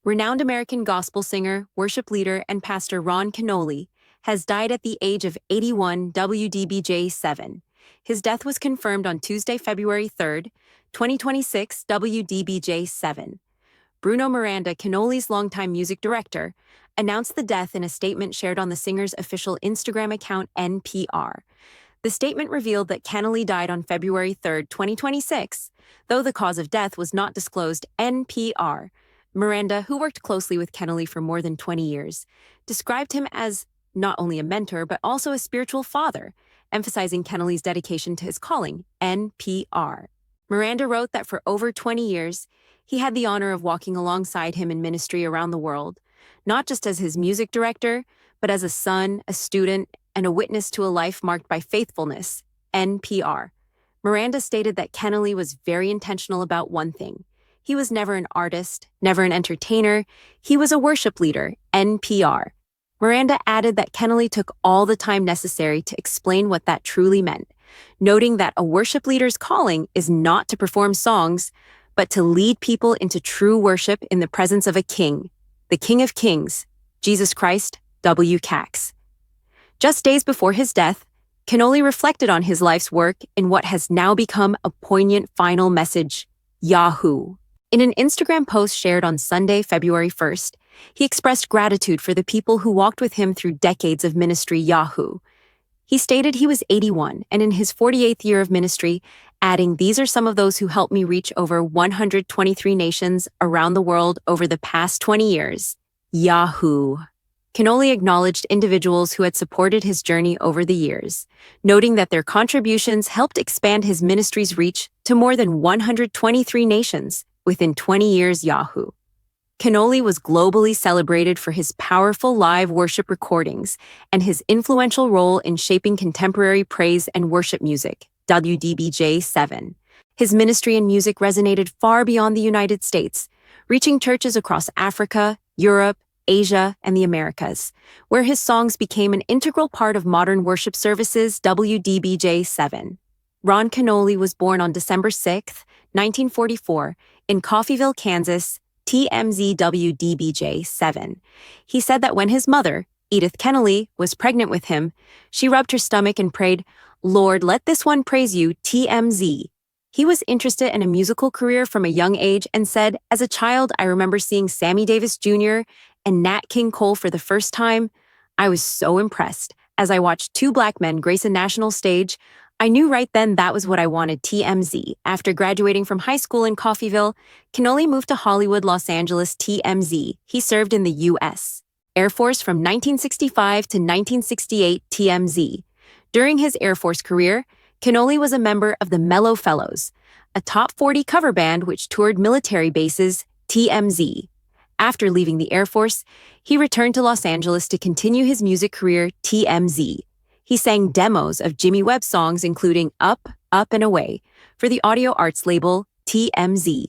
Renowned American gospel singer, worship leader, and pastor Ron Kenoly has died at the age of 81 WDBJ7. His death was confirmed on Tuesday, February 3rd, 2026 WDBJ7. Bruno Miranda, Kenoly's longtime music director, announced the death in a statement shared on the singer's official Instagram account NPR. The statement revealed that Kenoly died on February 3rd, 2026, though the cause of death was not disclosed. NPR. Miranda, who worked closely with Kenoly for more than 20 years, described him as not only a mentor but also a spiritual father, emphasizing Kenoly's dedication to his calling. NPR. Miranda wrote that for over 20 years, he had the honor of walking alongside him in ministry around the world, not just as his music director, but as a son, a student, and a witness to a life marked by faithfulness. NPR. Miranda stated that Kenoly was very intentional about one thing. He was never an artist, never an entertainer. He was a worship leader. NPR. Miranda added that Kenoly took all the time necessary to explain what that truly meant, noting that a worship leader's calling is not to perform songs, but to lead people into true worship in the presence of a king, the King of Kings, Jesus Christ, W. Cax. Just days before his death, Kenoly reflected on his life's work in what has now become a poignant final message, Yahoo. In an Instagram post shared on Sunday, February 1st, he expressed gratitude for the people who walked with him through decades of ministry. Yahoo. He stated he was 81 and in his 48th year of ministry, adding, "These are some of those who helped me reach over 123 nations around the world over the past 20 years. Yahoo." Kenoly acknowledged individuals who had supported his journey over the years, noting that their contributions helped expand his ministry's reach to more than 123 nations within 20 years. Yahoo. Kenoly was globally celebrated for his powerful live worship recordings and his influential role in shaping contemporary praise and worship music. WDBJ7. His ministry and music resonated far beyond the United States, reaching churches across Africa, Europe, Asia, and the Americas, where his songs became an integral part of modern worship services. WDBJ7. Ron Kenoly was born on December 6, 1944, in Coffeyville, Kansas. TMZ. WDBJ7. He said that when his mother, Edith Kenoly, was pregnant with him, she rubbed her stomach and prayed, "Lord, let this one praise you." TMZ. He was interested in a musical career from a young age and said, "As a child, I remember seeing Sammy Davis Jr. and Nat King Cole for the first time. I was so impressed. As I watched two black men grace a national stage, I knew right then that was what I wanted." TMZ. After graduating from high school in Coffeyville, Kenoly moved to Hollywood, Los Angeles. TMZ. He served in the U.S. Air Force from 1965 to 1968. TMZ. During his Air Force career, Kenoly was a member of the Mellow Fellows, a top 40 cover band which toured military bases. TMZ. After leaving the Air Force, he returned to Los Angeles to continue his music career. TMZ. He sang demos of Jimmy Webb songs including Up, Up and Away for the audio arts label TMZ.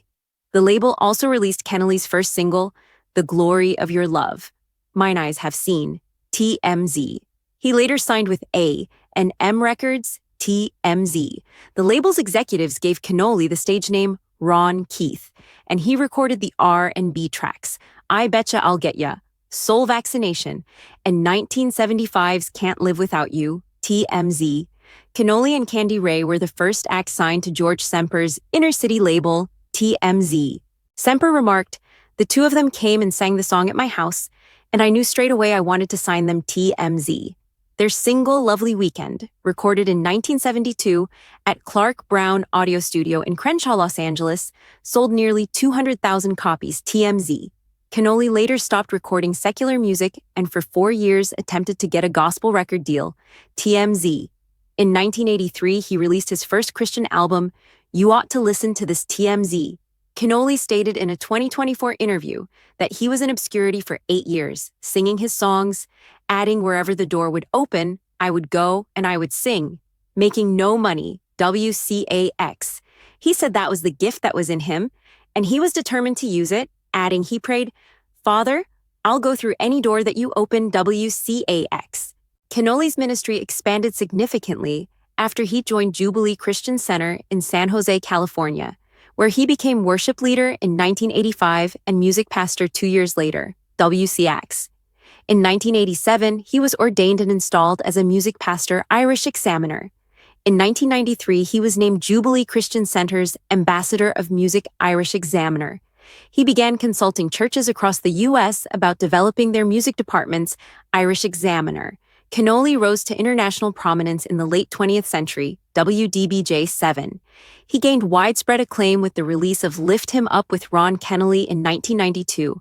The label also released Kenoly's first single, The Glory of Your Love, Mine Eyes Have Seen. TMZ. He later signed with A&M Records. TMZ. The label's executives gave Kenoly the stage name Ron Keith, and he recorded the R&B tracks I Betcha I'll Get Ya, Soul Vaccination, and 1975's Can't Live Without You. TMZ. Kenoly and Candy Ray were the first acts signed to George Semper's Inner City label. TMZ. Semper remarked, "The two of them came and sang the song at my house, and I knew straight away I wanted to sign them." TMZ. Their single Lovely Weekend, recorded in 1972 at Clark Brown Audio Studio in Crenshaw, Los Angeles, sold nearly 200,000 copies. TMZ. Kenoly later stopped recording secular music and for 4 years attempted to get a gospel record deal. TMZ. In 1983, he released his first Christian album, You Ought to Listen to This. TMZ. Kenoly stated in a 2024 interview that he was in obscurity for 8 years, singing his songs, adding wherever the door would open, I would go and I would sing, making no money. WCAX. He said that was the gift that was in him, and he was determined to use it, adding he prayed, "Father, I'll go through any door that you open." WCAX. Kenoly's ministry expanded significantly after he joined Jubilee Christian Center in San Jose, California, where he became worship leader in 1985 and music pastor 2 years later, WCX. In 1987, he was ordained and installed as a music pastor Irish examiner. In 1993, he was named Jubilee Christian Center's Ambassador of Music Irish Examiner. He began consulting churches across the U.S. about developing their music departments, Irish Examiner. Kenoly rose to international prominence in the late 20th century, WDBJ-7. He gained widespread acclaim with the release of Lift Him Up with Ron Kenoly in 1992,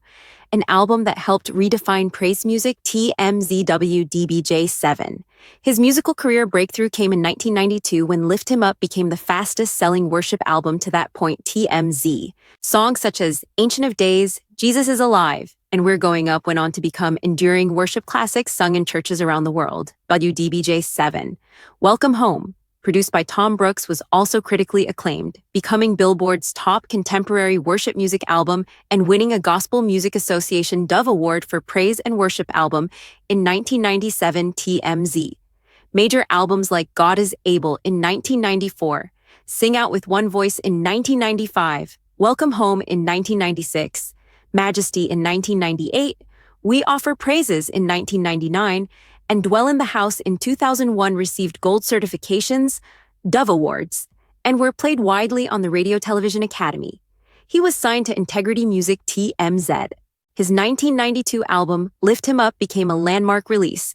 an album that helped redefine praise music, WDBJ-7. His musical career breakthrough came in 1992 when Lift Him Up became the fastest-selling worship album to that point, TMZ. Songs such as Ancient of Days, Jesus is Alive, and We're Going Up went on to become enduring worship classics sung in churches around the world. WDBJ-7. Welcome Home, produced by Tom Brooks, was also critically acclaimed, becoming Billboard's top contemporary worship music album and winning a Gospel Music Association Dove Award for Praise and Worship Album in 1997 TMZ. Major albums like God is Able in 1994, Sing Out with One Voice in 1995, Welcome Home in 1996, Majesty in 1998, We Offer Praises in 1999, and Dwell in the House in 2001 received gold certifications, Dove Awards, and were played widely on the Radio Television Academy. He was signed to Integrity Music TMZ. His 1992 album, Lift Him Up, became a landmark release,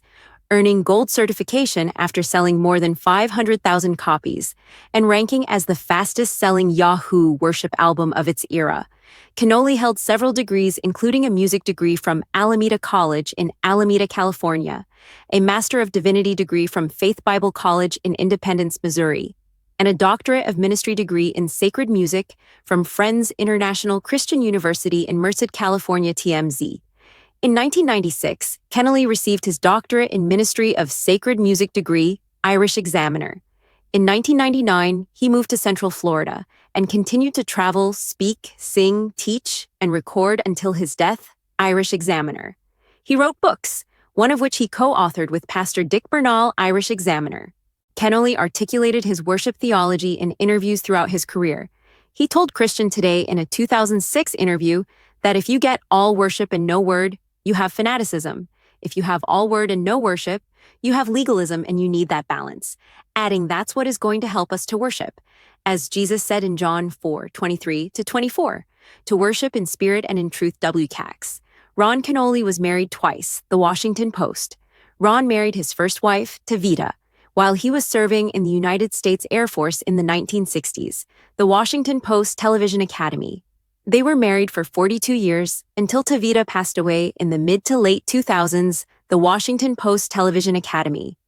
earning gold certification after selling more than 500,000 copies and ranking as the fastest-selling Yahoo worship album of its era. Kenoly held several degrees, including a music degree from Alameda College in Alameda, California, a Master of Divinity degree from Faith Bible College in Independence, Missouri, and a Doctorate of Ministry degree in Sacred Music from Friends International Christian University in Merced, California, TMZ. In 1996, Kenoly received his Doctorate in Ministry of Sacred Music degree, Irish Examiner. In 1999, he moved to Central Florida and continued to travel, speak, sing, teach, and record until his death, Irish Examiner. He wrote books, one of which he co-authored with Pastor Dick Bernal, Irish Examiner. Kenoly articulated his worship theology in interviews throughout his career. He told Christian Today in a 2006 interview that if you get all worship and no word, you have fanaticism. If you have all word and no worship, you have legalism, and you need that balance, adding that's what is going to help us to worship. As Jesus said in John 4:23-24, to worship in spirit and in truth. WCAX. Ron Kenoly was married twice, The Washington Post. Ron married his first wife, Tavita, while he was serving in the United States Air Force in the 1960s, The Washington Post Television Academy. They were married for 42 years until Tavita passed away in the mid to late 2000s, The Washington Post Television Academy.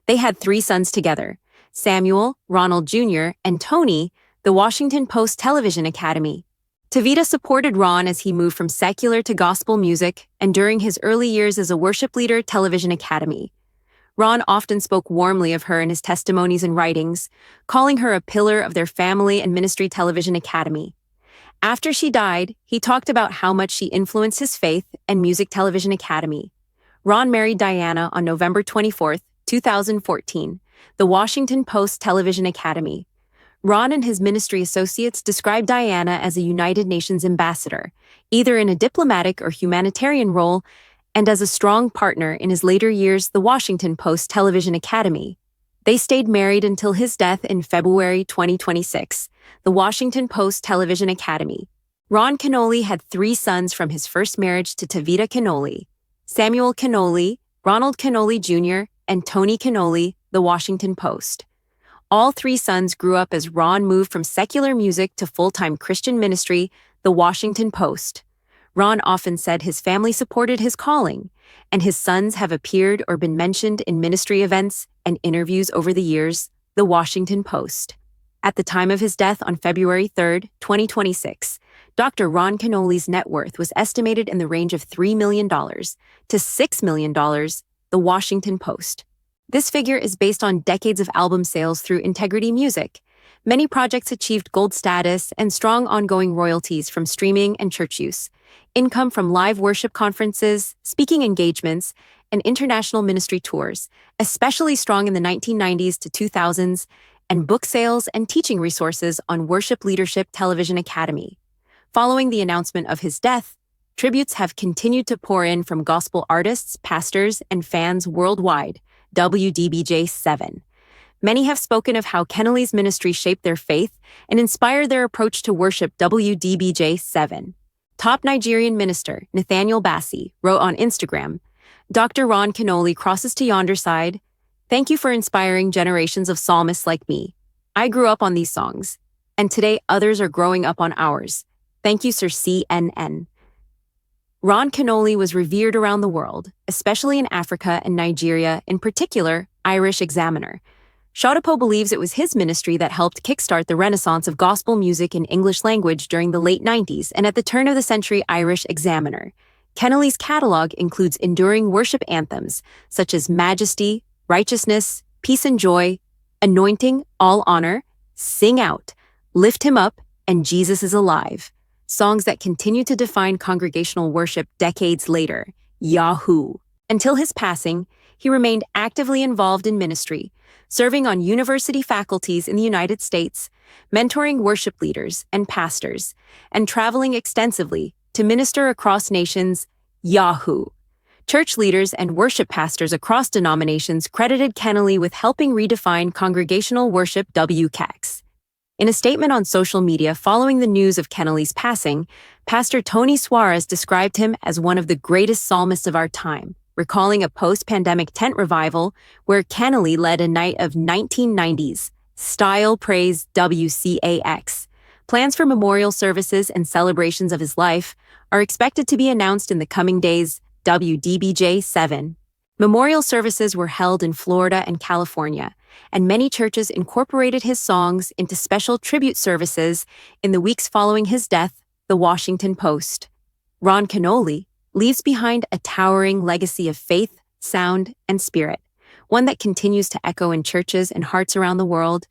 They had 3 sons together, Samuel, Ronald Jr., and Tony, The Washington Post Television Academy. Tavita supported Ron as he moved from secular to gospel music and during his early years as a worship leader, Television Academy. Ron often spoke warmly of her in his testimonies and writings, calling her a pillar of their family and ministry. Television Academy. After she died, he talked about how much she influenced his faith and music. Television Academy. Ron married Diana on November 24, 2014, The Washington Post Television Academy. Ron and his ministry associates described Diana as a United Nations ambassador, either in a diplomatic or humanitarian role, and as a strong partner in his later years. The Washington Post Television Academy. They stayed married until his death in February 2026. The Washington Post Television Academy. Ron Kenoly had 3 sons from his first marriage to Tavita Kenoly: Samuel Kenoly, Ronald Kenoly Jr., and Tony Kenoly. The Washington Post. All 3 sons grew up as Ron moved from secular music to full-time Christian ministry. The Washington Post. Ron often said his family supported his calling, and his sons have appeared or been mentioned in ministry events and interviews over the years. The Washington Post. At the time of his death on February 3, 2026, Dr. Ron Kenoly's net worth was estimated in the range of $3 million to $6 million. The Washington Post. This figure is based on decades of album sales through Integrity Music. Many projects achieved gold status and strong ongoing royalties from streaming and church use, income from live worship conferences, speaking engagements, and international ministry tours, especially strong in the 1990s to 2000s, and book sales and teaching resources on Worship Leadership Television Academy. Following the announcement of his death, tributes have continued to pour in from gospel artists, pastors, and fans worldwide. WDBJ 7. Many have spoken of how Kenoly's ministry shaped their faith and inspired their approach to worship. WDBJ 7. Top Nigerian minister Nathaniel Bassey wrote on Instagram, "Dr. Ron Kenoly crosses to yonder side. Thank you for inspiring generations of psalmists like me. I grew up on these songs, and today others are growing up on ours. Thank you, Sir CNN." Ron Kenoly was revered around the world, especially in Africa and Nigeria, in particular, Irish Examiner. Shodapo believes it was his ministry that helped kickstart the renaissance of gospel music in English language during the late 90s and at the turn of the century. Irish Examiner. Kenoly's catalog includes enduring worship anthems such as Majesty, Righteousness, Peace and Joy, Anointing, All Honor, Sing Out, Lift Him Up, and Jesus is Alive. Songs that continue to define congregational worship decades later. Yahoo! Until his passing, he remained actively involved in ministry, serving on university faculties in the United States, mentoring worship leaders and pastors, and traveling extensively to minister across nations. Yahoo! Church leaders and worship pastors across denominations credited Kenoly with helping redefine congregational worship. WCAX. In a statement on social media following the news of Kenoly's passing, Pastor Tony Suarez described him as one of the greatest psalmists of our time, recalling a post-pandemic tent revival where Kenoly led a night of 1990s style praise. WCAX. Plans for memorial services and celebrations of his life are expected to be announced in the coming days. WDBJ 7. Memorial services were held in Florida and California, and many churches incorporated his songs into special tribute services in the weeks following his death. The Washington Post. Ron Kenoly leaves behind a towering legacy of faith, sound, and spirit, one that continues to echo in churches and hearts around the world.